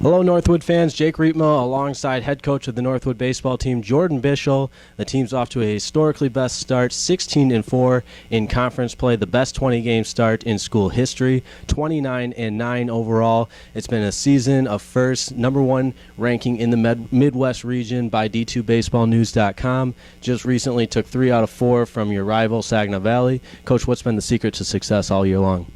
Hello, Northwood fans. Jake Riepma alongside head coach of the Northwood baseball team, Jordan Bischel. The team's off to a historically best start, 16-4 in conference play, the best 20-game start in school history, 29-9 overall. It's been a season of first, number one ranking in the Midwest region by D2BaseballNews.com. Just recently took 3 out of 4 from your rival, Saginaw Valley. Coach, what's been the secret to success all year long?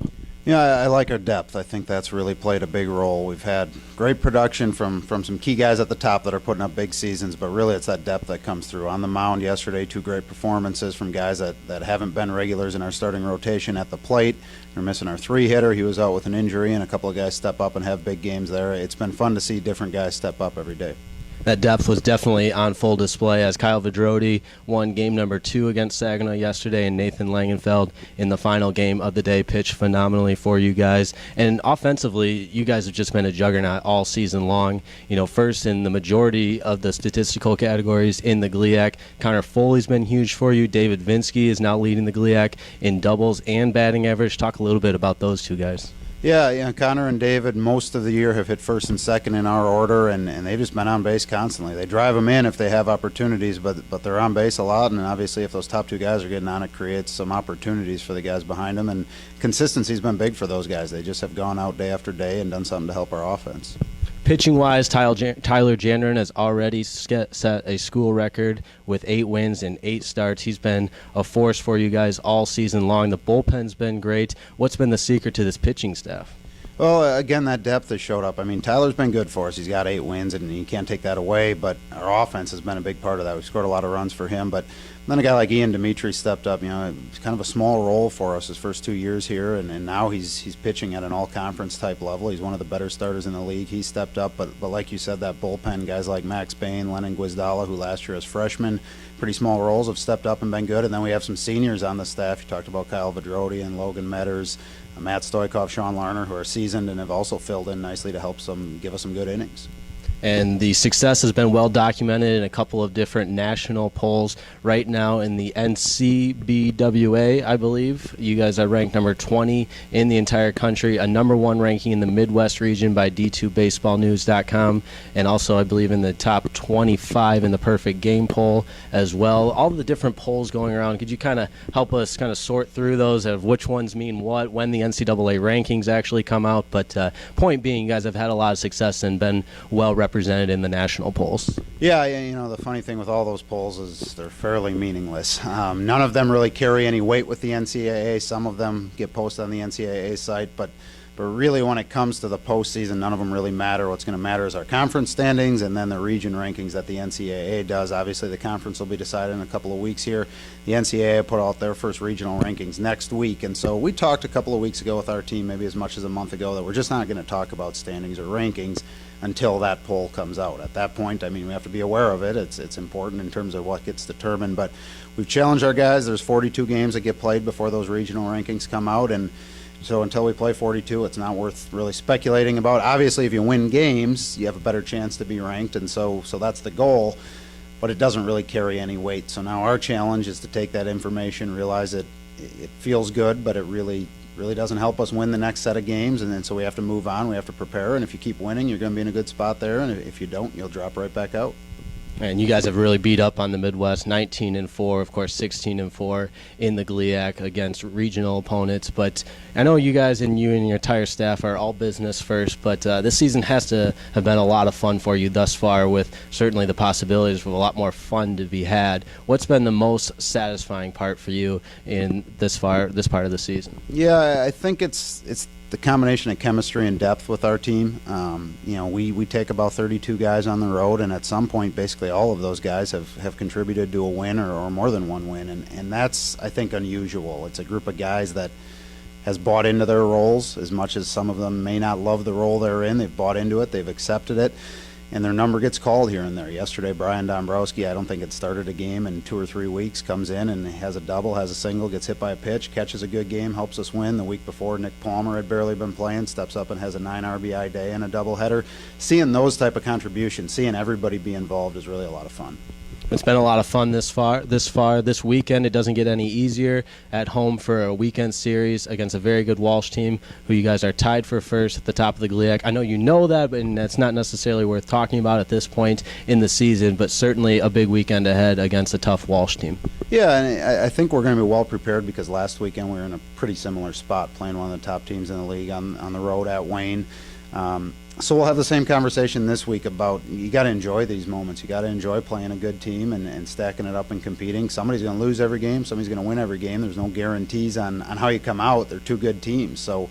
Yeah, I like our depth. I think that's really played a big role. We've had great production from some key guys at the top that are putting up big seasons, but really it's that depth that comes through. On the mound yesterday, 2 great performances from guys that haven't been regulars in our starting rotation at the plate. We're missing our 3-hitter. He was out with an injury, and a couple of guys step up and have big games there. It's been fun to see different guys step up every day. That depth was definitely on full display as Kyle Vidrodi won game number 2 against Saginaw yesterday, and Nathan Langenfeld in the final game of the day pitched phenomenally for you guys. And offensively, you guys have just been a juggernaut all season long. You know, first in the majority of the statistical categories in the GLIAC. Connor Foley's been huge for you. David Vinsky is now leading the GLIAC in doubles and batting average. Talk a little bit about those two guys. Yeah, Connor and David most of the year have hit first and second in our order, and they've just been on base constantly. They drive them in if they have opportunities, but they're on base a lot, and obviously if those top 2 guys are getting on, it creates some opportunities for the guys behind them, and consistency's been big for those guys. They just have gone out day after day and done something to help our offense. Pitching-wise, Tyler Jandren has already set a school record with 8 wins and 8 starts. He's been a force for you guys all season long. The bullpen's been great. What's been the secret to this pitching staff? Well, again, that depth has showed up. I mean, Tyler's been good for us. He's got 8 wins, and you can't take that away, but our offense has been a big part of that. We've scored a lot of runs for him, but then a guy like Ian Dimitri stepped up. You know, it's kind of a small role for us his first 2 years here, and now he's pitching at an all-conference type level. He's one of the better starters in the league. He stepped up, but like you said, that bullpen, guys like Max Bain, Lennon Guizdala, who last year as freshmen, pretty small roles, have stepped up and been good. And then we have some seniors on the staff. You talked about Kyle Vidrodi and Logan Metters, Matt Stoikov, Sean Larner, who are seasoned and have also filled in nicely to help give us some good innings. And the success has been well documented in a couple of different national polls. Right now in the NCBWA, I believe, you guys are ranked number 20 in the entire country, a number 1 ranking in the Midwest region by D2BaseballNews.com, and also I believe in the top 25 in the Perfect Game poll as well. All the different polls going around, could you kind of help us kind of sort through those of which ones mean what, when the NCAA rankings actually come out? But point being, you guys have had a lot of success and been well represented in the national polls. Yeah, you know, the funny thing with all those polls is they're fairly meaningless. None of them really carry any weight with the NCAA. Some of them get posted on the NCAA site, but really when it comes to the postseason, none of them really matter. What's going to matter is our conference standings and then the region rankings that the NCAA does. Obviously, the conference will be decided in a couple of weeks here. The NCAA put out their first regional rankings next week, and so we talked a couple of weeks ago with our team, maybe as much as a month ago, that we're just not going to talk about standings or rankings until that poll comes out. At that point, I mean, we have to be aware of it. It's important in terms of what gets determined, but we've challenged our guys. There's 42 games that get played before those regional rankings come out, and so until we play 42, it's not worth really speculating about. Obviously, if you win games, you have a better chance to be ranked, and so that's the goal, but it doesn't really carry any weight. So now our challenge is to take that information, realize it feels good, but it really doesn't help us win the next set of games, and then so we have to move on, we have to prepare, and if you keep winning, you're going to be in a good spot there, and if you don't, you'll drop right back out. And you guys have really beat up on the Midwest, 19-4, of course, 16-4 in the GLIAC against regional opponents. But I know you guys and your entire staff are all business first, but this season has to have been a lot of fun for you thus far, with certainly the possibilities of a lot more fun to be had. What's been the most satisfying part for you in this part of the season? Yeah, I think it's the combination of chemistry and depth with our team. You know, we take about 32 guys on the road, and at some point, basically all of those guys have contributed to a win or more than one win, and that's, I think, unusual. It's a group of guys that has bought into their roles. As much as some of them may not love the role they're in, they've bought into it, they've accepted it, and their number gets called here and there. Yesterday, Brian Dombrowski, I don't think it started a game in 2 or 3 weeks, comes in and has a double, has a single, gets hit by a pitch, catches a good game, helps us win. The week before, Nick Palmer had barely been playing, steps up and has a 9 RBI day and a doubleheader. Seeing those type of contributions, seeing everybody be involved is really a lot of fun. It's been a lot of fun this weekend. It doesn't get any easier at home for a weekend series against a very good Walsh team, who you guys are tied for first at the top of the GLIAC. I know you know that, but that's not necessarily worth talking about at this point in the season, but certainly a big weekend ahead against a tough Walsh team. Yeah, and I think we're going to be well prepared because last weekend we were in a pretty similar spot, playing one of the top teams in the league on the road at Wayne. So we'll have the same conversation this week about you got to enjoy these moments. You got to enjoy playing a good team and stacking it up and competing. Somebody's going to lose every game. Somebody's going to win every game. There's no guarantees on how you come out. They're two good teams. So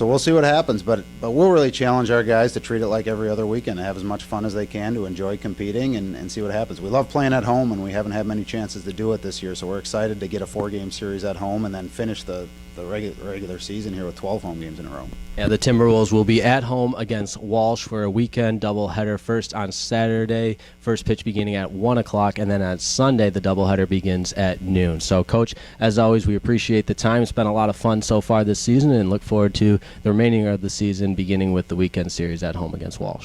we'll see what happens. But we'll really challenge our guys to treat it like every other weekend, to have as much fun as they can, to enjoy competing and see what happens. We love playing at home, and we haven't had many chances to do it this year. So we're excited to get a 4-game series at home and then finish the regular season here with 12 home games in a row. Yeah, the Timberwolves will be at home against Walsh for a weekend doubleheader. First on Saturday, first pitch beginning at 1 o'clock, and then on Sunday the doubleheader begins at noon. So, Coach, as always, we appreciate the time. It's been a lot of fun so far this season, and look forward to the remaining of the season, beginning with the weekend series at home against Walsh.